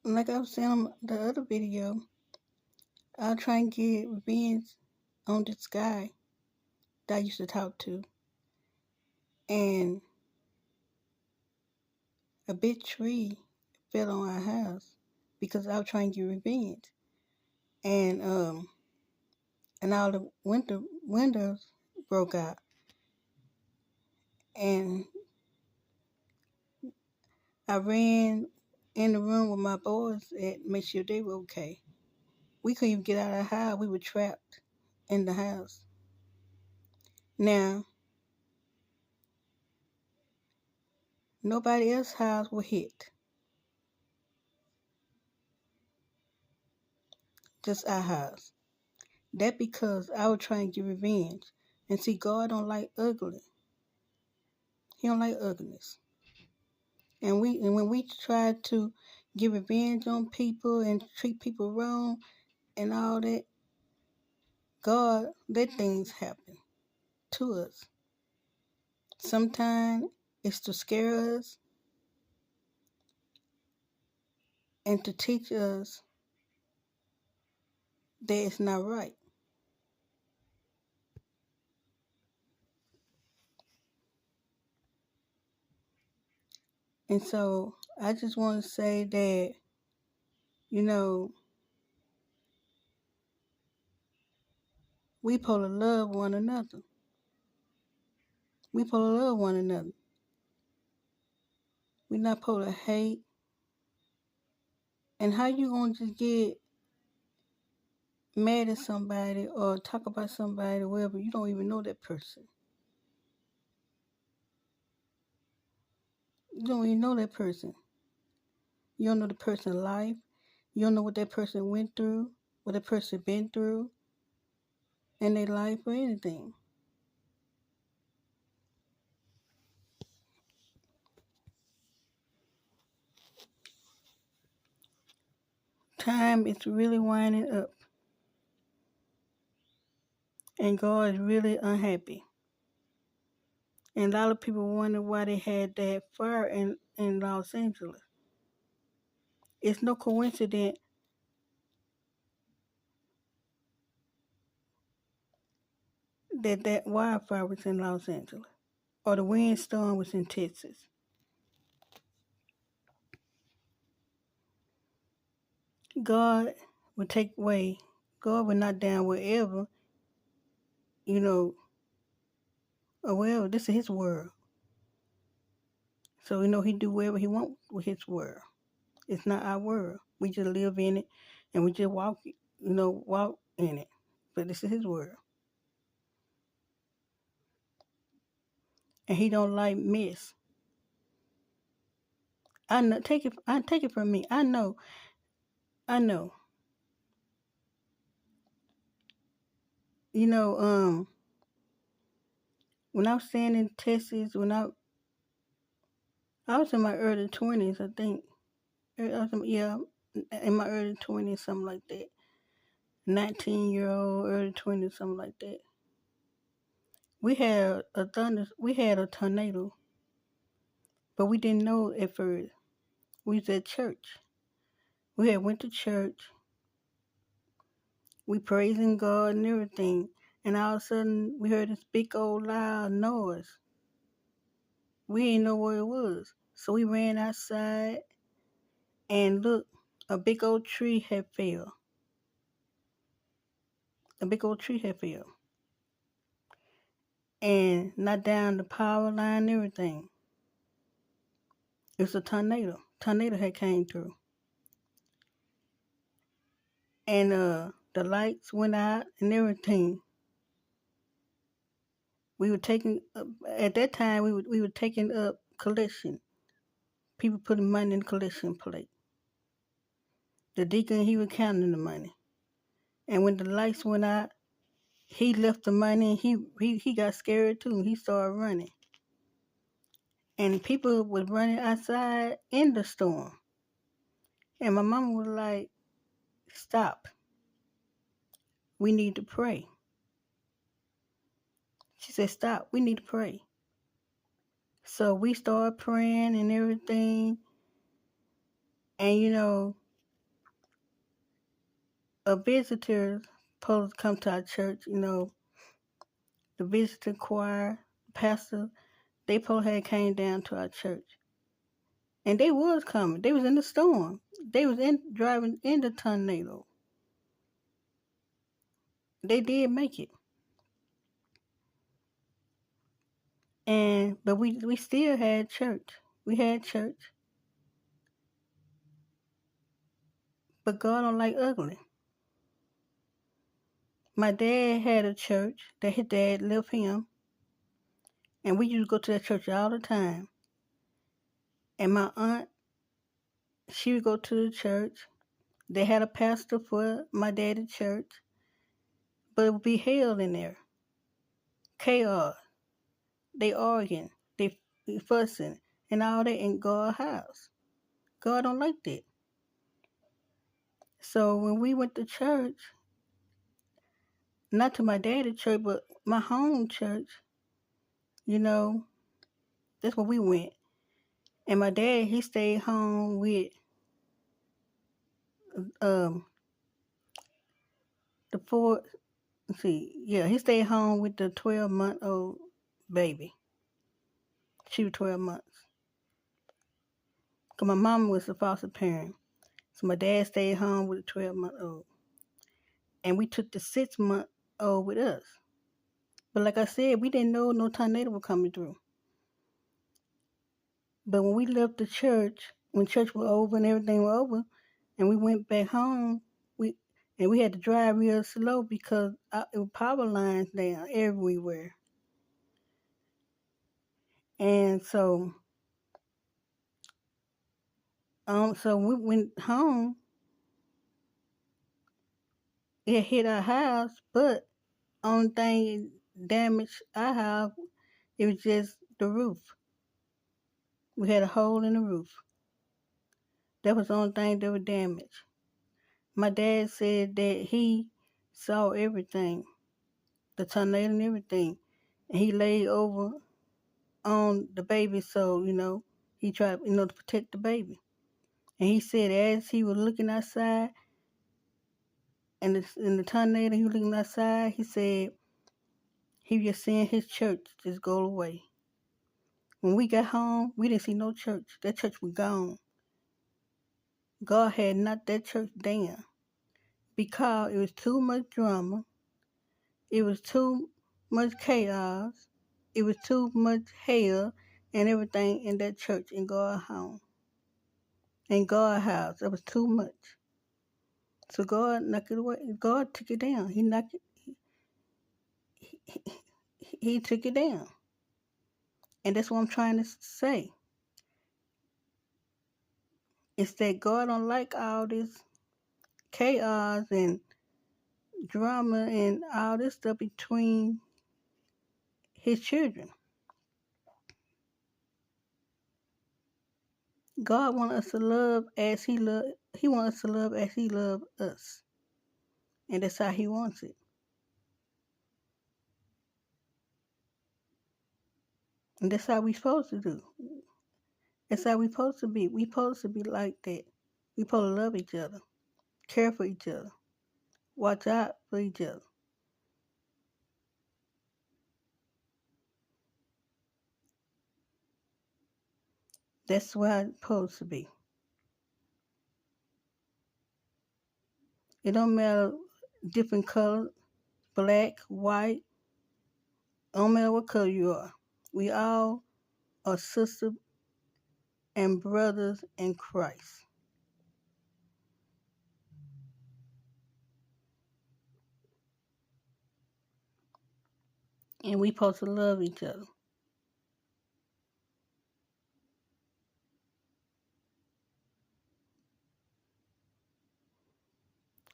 like I was saying on the other video, I'll try and get revenge on this guy that I used to talk to. And a big tree fell on our house because I was trying to get revenge. And all the windows broke out. And I ran in the room with my boys and make sure they were okay. We couldn't even get out of the house. We were trapped in the house. Now, nobody else's house was hit, just our house. That because I was trying to get revenge. And see, God don't like ugly. He don't like ugliness. And when we try to get revenge on people and treat people wrong and all that, God let things happen to us. Sometimes it's to scare us and to teach us that it's not right. And so I just want to say that, you know, we supposed to love one another. We supposed to love one another. We not supposed to hate. And how you gonna just get mad at somebody or talk about somebody or whatever, you don't even know that person. You don't even know that person. You don't know the person's life. You don't know what that person went through, what that person been through in their life or anything. Time is really winding up, and God is really unhappy. And a lot of people wonder why they had that fire in Los Angeles. It's no coincidence that that wildfire was in Los Angeles or the windstorm was in Texas. God will take away. God will not down wherever, you know, or wherever. This is His world. So, He do whatever He wants with His world. It's not our world. We just live in it and we just walk in it. But this is His world. And He don't like mess. I know, take it from me. I know. You know, when I was staying in Texas, I was in my early 20s, I think. Yeah, in my early 20s, something like that. 19-year-old, early 20s, something like that. We had a tornado, but we didn't know at first. We was at church. We had went to church. We praising God and everything. And all of a sudden, we heard this big old loud noise. We didn't know what it was. So we ran outside and look, a big old tree had fell. A big old tree had fell. And knocked down the power line and everything. It was a tornado. Tornado had came through. And the lights went out and everything. We were taking, at that time, we were taking up collection. People putting money in the collection plate. The deacon, he was counting the money. And when the lights went out, he left the money and he got scared too. He started running. And people was running outside in the storm. And my mama was like, stop. We need to pray. She said, stop. We need to pray. So we started praying and everything. And a visitor supposed to come to our church, the visitor choir, pastor, they supposed had came down to our church. And they was coming. They was in the storm. They was driving in the tornado. They did make it. But we still had church. We had church. But God don't like ugly. My dad had a church that his dad left him, and we used to go to that church all the time. And my aunt, she would go to the church. They had a pastor for my daddy's church, but it would be hell in there. Chaos. They arguing, they fussing, and all that in God's house. God don't like that. So when we went to church, not to my daddy's church, but my home church, that's where we went. And my dad, he stayed home with um the four. He stayed home with the 12-month-old baby. She was 12 months. Cause my mama was the foster parent, so my dad stayed home with the 12-month-old, and we took the 6-month-old with us. But like I said, we didn't know no tornado was coming through. But when we left the church, when church was over and everything was over, and we went back home, we had to drive real slow because it was power lines down everywhere. And so we went home. It hit our house, but only thing damaged our house, it was just the roof. We had a hole in the roof. That was the only thing that was damaged. My dad said that he saw everything, the tornado and everything, and he laid over on the baby, so he tried, to protect the baby. And he said as he was looking outside, and in the tornado, he was looking outside. He said he was just seeing his church just go away. When we got home, we didn't see no church. That church was gone. God had knocked that church down because it was too much drama. It was too much chaos. It was too much hell and everything in that church in God's home. In God's house. It was too much. So God knocked it away. God took it down. He knocked it. He took it down. And that's what I'm trying to say. It's that God don't like all this chaos and drama and all this stuff between his children. God wants us to love as he wants us to love as he loved us. And that's how he wants it. And that's how we supposed to do. That's how we supposed to be. We supposed to be like that. We supposed to love each other, care for each other, watch out for each other. That's why it's supposed to be. It don't matter different color, black, white, don't matter what color you are. We all are sisters and brothers in Christ. And we supposed to love each other.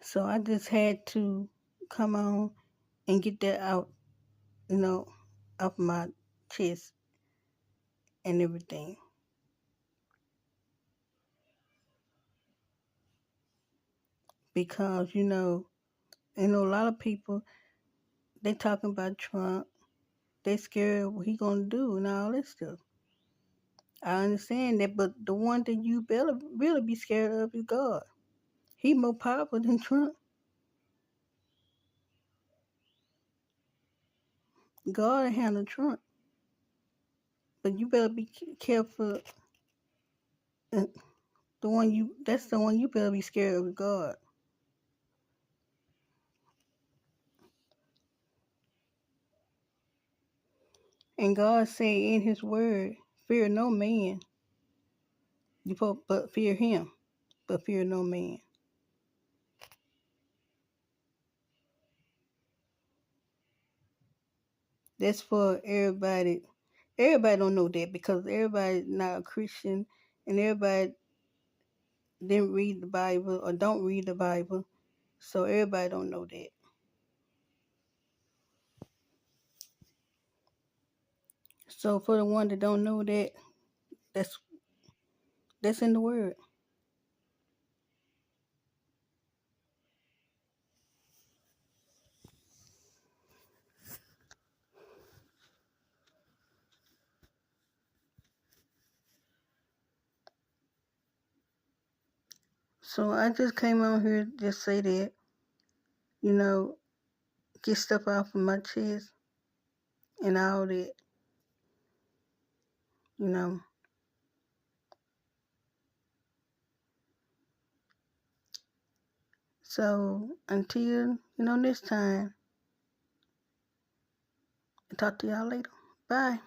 So I just had to come on and get that out, off my chest and everything. Because, a lot of people, they talking about Trump. They scared what he gonna do and all that stuff. I understand that, but the one that you better really be scared of is God. He more powerful than Trump. God handle Trump, but you better be careful. uh, that's the one you better be scared of, God. And God say in His Word, "Fear no man, but fear Him, but fear no man." That's for everybody. Everybody don't know that because everybody not a Christian, and everybody didn't read the Bible or don't read the Bible, so everybody don't know that. So for the one that don't know that, that's that's in the Word. So I just came on here to just say that, you know, get stuff off of my chest and all that, you know. So until, next time, talk to y'all later. Bye.